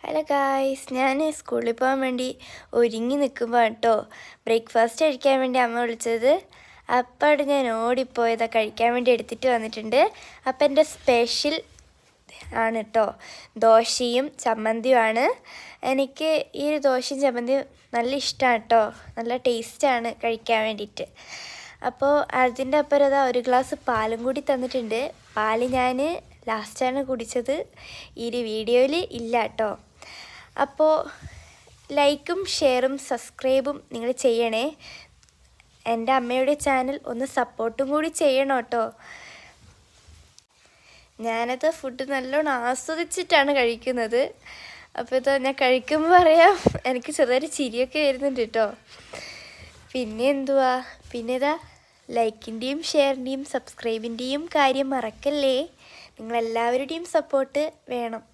Hello guys, ഞാൻ സ്കൂളിൽ പോകാൻ വേണ്ടി ഒരുങ്ങി നിൽക്കുമ്പോൾ കേട്ടോ ബ്രേക്ക്ഫാസ്റ്റ് കഴിക്കാൻ വേണ്ടി അമ്മ വിളിച്ചത്. അപ്പോൾ ഞാൻ ഓടിപ്പോയതാണ് കഴിക്കാൻ വേണ്ടി എടുത്തിട്ട് വന്നിട്ടുണ്ട്. അപ്പം എൻ്റെ സ്പെഷ്യൽ ആണ് കേട്ടോ, ദോശയും ചമ്മന്തിയുമാണ്. എനിക്ക് ഈ ഒരു ദോശയും ചമ്മന്തിയും നല്ല ഇഷ്ടമാണ് കേട്ടോ, നല്ല ടേസ്റ്റാണ് കഴിക്കാൻ വേണ്ടിയിട്ട്. അപ്പോൾ അതിൻ്റെ അപ്പുറം അതാ ഒരു ഗ്ലാസ് പാലും കൂടി തന്നിട്ടുണ്ട്. പാല് ഞാൻ ലാസ്റ്റാണ് കുടിച്ചത്, ഈ ഒരു വീഡിയോയിൽ ഇല്ല കേട്ടോ. അപ്പോൾ ലൈക്കും ഷെയറും സബ്സ്ക്രൈബും നിങ്ങൾ ചെയ്യണേ. എൻ്റെ അമ്മയുടെ ചാനൽ ഒന്ന് സപ്പോർട്ടും കൂടി ചെയ്യണം കേട്ടോ. ഞാനത് ഫുഡ് നല്ലോണം ആസ്വദിച്ചിട്ടാണ് കഴിക്കുന്നത്. അപ്പോൾ ഇതാ ഞാൻ കഴിക്കുമ്പോൾ പറയാം, എനിക്ക് ചെറുതായിട്ട് ചിരിയൊക്കെ വരുന്നുണ്ട് കേട്ടോ. പിന്നെ എന്തുവാ, പിന്നെ ഇതാ ലൈക്കിൻ്റെയും ഷെയറിൻ്റെയും സബ്സ്ക്രൈബിൻ്റെയും കാര്യം മറക്കല്ലേ. നിങ്ങളെല്ലാവരുടെയും സപ്പോർട്ട് വേണം.